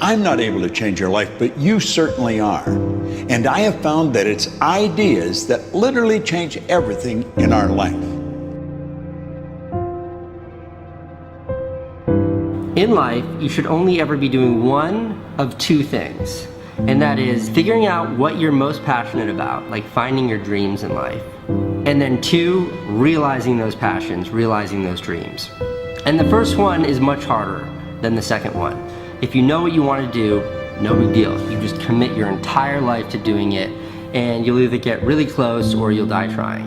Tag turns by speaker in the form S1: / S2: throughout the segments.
S1: I'm not able to change your life, but you certainly are. And I have found that it's ideas that literally change everything in our life.
S2: In life, you should only ever be doing one of two things, and that is figuring out what you're most passionate about, like finding your dreams in life. And then two, realizing those passions, realizing those dreams. And the first one is much harder than the second one. If you know what you want to do, no big deal. You just commit your entire life to doing it, and you'll either get really close or you'll die trying.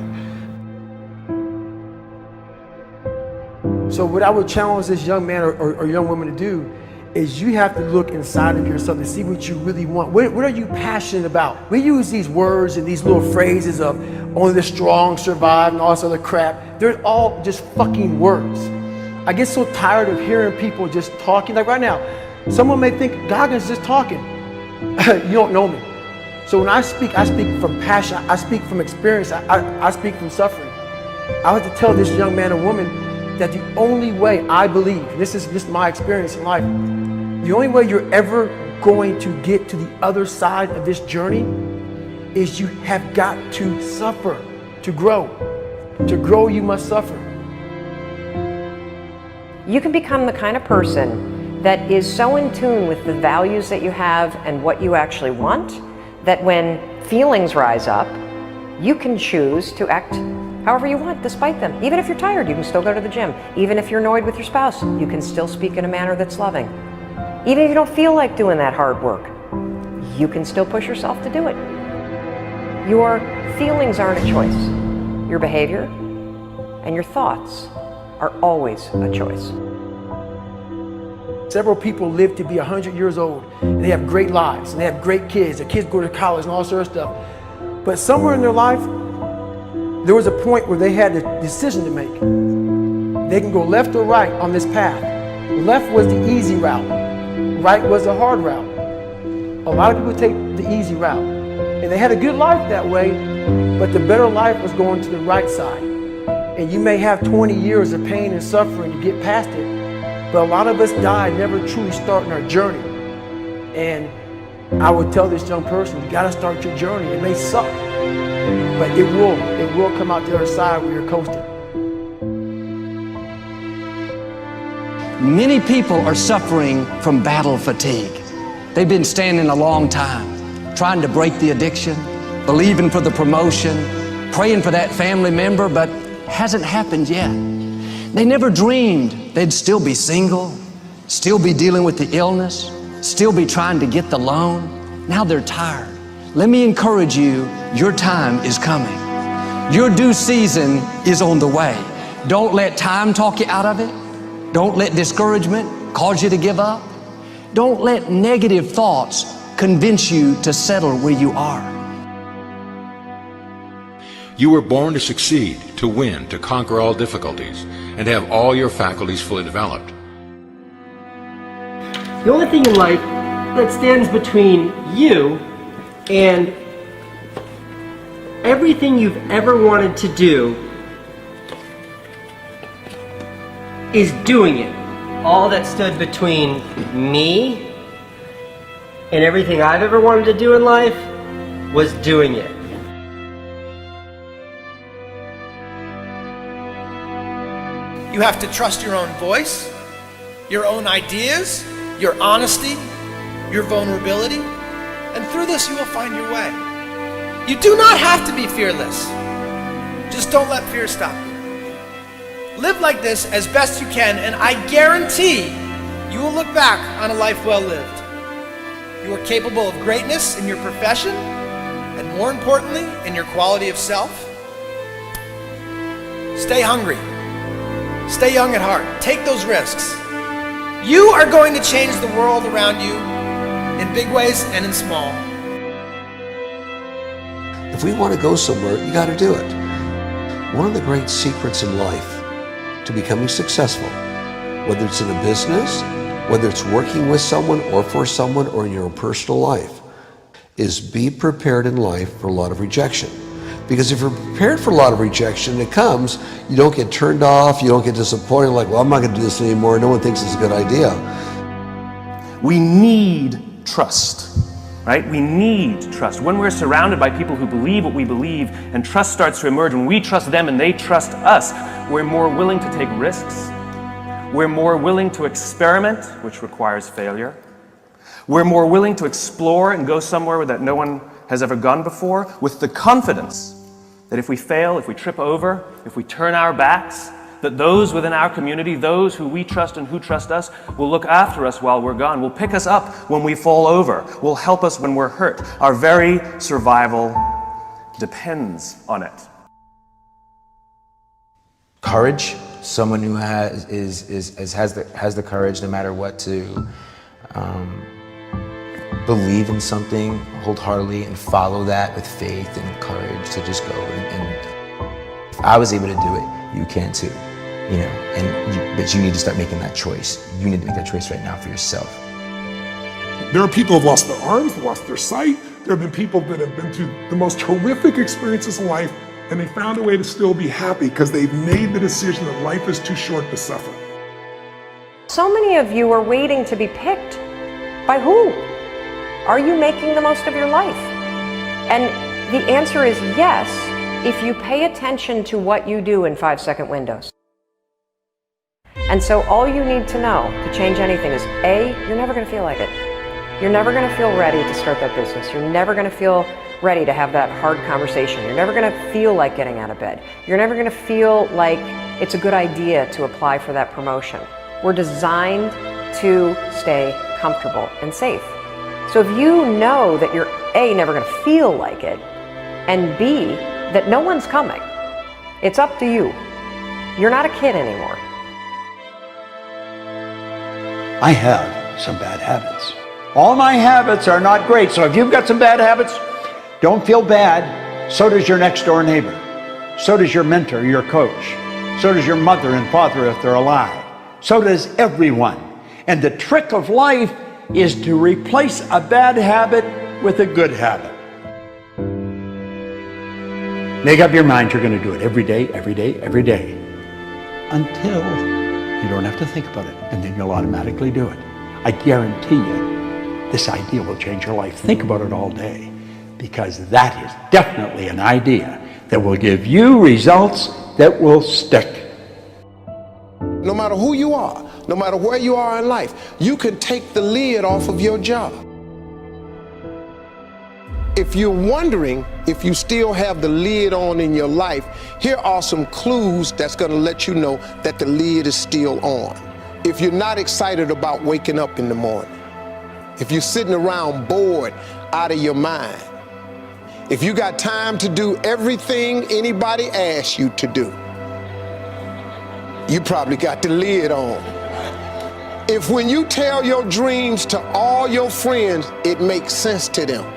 S3: So what I would challenge this young man or young woman to do is you have to look inside of yourself to see what you really want. What are you passionate about? We use these words and these little phrases of only the strong survive and all this other crap. They're all just fucking words. I get so tired of hearing people just talking. Like right now, someone may think Goggins just talking. You don't know me. So when I speak from passion. I speak from experience. I speak from suffering. I have to tell this young man or woman that the only way I believe, and this is my experience in life, the only way you're ever going to get to the other side of this journey is you have got to suffer to grow. To grow, you must suffer.
S4: You can become the kind of person that is so in tune with the values that you have and what you actually want, that when feelings rise up, you can choose to act however you want despite them. Even if you're tired, you can still go to the gym. Even if you're annoyed with your spouse, you can still speak in a manner that's loving. Even if you don't feel like doing that hard work, you can still push yourself to do it. Your feelings aren't a choice. Your behavior and your thoughts are always a choice.
S3: Several people live to be 100 years old, and they have great lives, and they have great kids. Their kids go to college and all sorts of stuff. But somewhere in their life, there was a point where they had a decision to make. They can go left or right on this path. Left was the easy route. Right was the hard route. A lot of people take the easy route. And they had a good life that way, but the better life was going to the right side. And you may have 20 years of pain and suffering to get past it, but a lot of us die never truly starting our journey. And I would tell this young person, you gotta start your journey. It may suck, but it will come out the other side where you're coasting.
S5: Many people are suffering from battle fatigue. They've been standing a long time, trying to break the addiction, believing for the promotion, praying for that family member, but hasn't happened yet. They never dreamed they'd still be single, still be dealing with the illness, still be trying to get the loan. Now they're tired. Let me encourage you, your time is coming. Your due season is on the way. Don't let time talk you out of it. Don't let discouragement cause you to give up. Don't let negative thoughts convince you to settle where you are.
S6: You were born to succeed, to win, to conquer all difficulties, and have all your faculties fully developed.
S2: The only thing in life that stands between you and everything you've ever wanted to do is doing it. All that stood between me and everything I've ever wanted to do in life was doing it.
S7: You have to trust your own voice, your own ideas, your honesty, your vulnerability, and through this you will find your way. You do not have to be fearless. Just don't let fear stop you. Live like this as best you can, and I guarantee you will look back on a life well lived. You are capable of greatness in your profession, and more importantly, in your quality of self. Stay hungry. Stay young at heart. Take those risks. You are going to change the world around you in big ways and in small.
S8: If we want to go somewhere, you got to do it. One of the great secrets in life to becoming successful, whether it's in a business, whether it's working with someone or for someone or in your own personal life, is be prepared in life for a lot of rejection. Because if you're prepared for a lot of rejection, it comes, you don't get turned off, you don't get disappointed, like, well, I'm not going to do this anymore, no one thinks it's a good idea.
S9: We need trust, right? We need trust. When we're surrounded by people who believe what we believe and trust starts to emerge, when we trust them and they trust us, we're more willing to take risks. We're more willing to experiment, which requires failure. We're more willing to explore and go somewhere that no one has ever gone before, with the confidence that if we fail, if we trip over, if we turn our backs, that those within our community, those who we trust and who trust us, will look after us while we're gone, will pick us up when we fall over, will help us when we're hurt. Our very survival depends on it.
S10: Courage, someone who has the courage no matter what to believe in something wholeheartedly and follow that with faith and courage to just go. And if I was able to do it, you can too. You know, but you need to start making that choice. You need to make that choice right now for yourself.
S11: There are people who've lost their arms, lost their sight. There have been people that have been through the most horrific experiences in life, and they found a way to still be happy because they've made the decision that life is too short to suffer.
S4: So many of you are waiting to be picked. By who? Are you making the most of your life? And the answer is yes, if you pay attention to what you do in 5-second windows. And so all you need to know to change anything is A, you're never going to feel like it. You're never going to feel ready to start that business. You're never going to feel ready to have that hard conversation. You're never going to feel like getting out of bed. You're never going to feel like it's a good idea to apply for that promotion. We're designed to stay comfortable and safe. So if you know that you're A, never going to feel like it, and B, that no one's coming, it's up to you. You're not a kid anymore.
S1: I have some bad habits. All my habits are not great, so if you've got some bad habits, don't feel bad. So does your next door neighbor. So does your mentor, your coach. So does your mother and father if they're alive. So does everyone. And the trick of life is to replace a bad habit with a good habit. Make up your mind you're going to do it every day, every day, every day, until you don't have to think about it, and then you'll automatically do it. I guarantee you, this idea will change your life. Think about it all day, because that is definitely an idea that will give you results that will stick.
S12: No matter who you are, no matter where you are in life, you can take the lid off of your job. If you're wondering if you still have the lid on in your life, here are some clues that's going to let you know that the lid is still on. If you're not excited about waking up in the morning, if you're sitting around bored out of your mind, if you got time to do everything anybody asks you to do, you probably got the lid on. If when you tell your dreams to all your friends, it makes sense to them,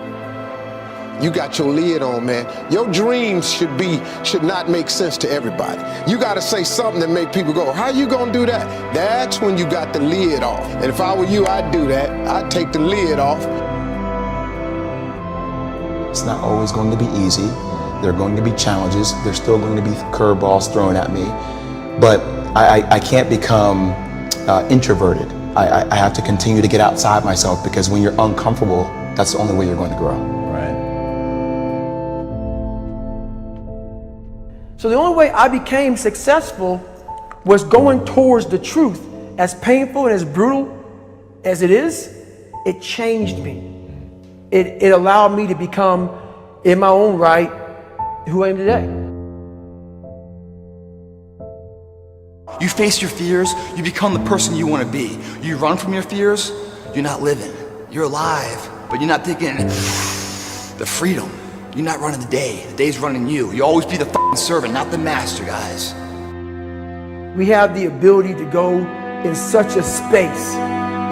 S12: you got your lid on, man. Your dreams should not make sense to everybody. You got to say something that make people go, how you gonna do that? That's when you got the lid off. And if I were you, I'd do that. I'd take the lid off.
S10: It's not always going to be easy. There are going to be challenges. There's still going to be curveballs thrown at me. But I can't become introverted. I have to continue to get outside myself, because when you're uncomfortable, that's the only way you're going to grow. Right.
S3: So the only way I became successful was going towards the truth. As painful and as brutal as it is, it changed me. It allowed me to become, in my own right, who I am today.
S13: You face your fears, you become the person you want to be. You run from your fears, you're not living. You're alive, but you're not thinking the freedom. You're not running the day. The day's running you. You always be the f***ing servant, not the master, guys.
S3: We have the ability to go in such a space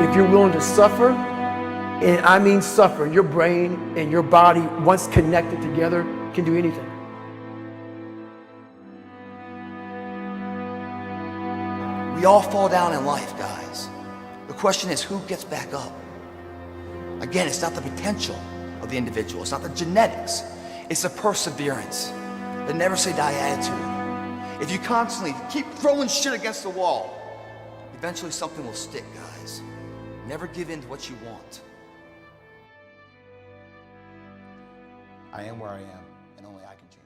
S3: if you're willing to suffer, and I mean suffer. Your brain and your body, once connected together, can do anything.
S13: We all fall down in life, guys. The question is, who gets back up? Again, it's not the potential of the individual. It's not the genetics. It's the perseverance, the never say die attitude. If you constantly keep throwing shit against the wall, eventually something will stick, guys. Never give in to what you want.
S10: I am where I am, and only I can change.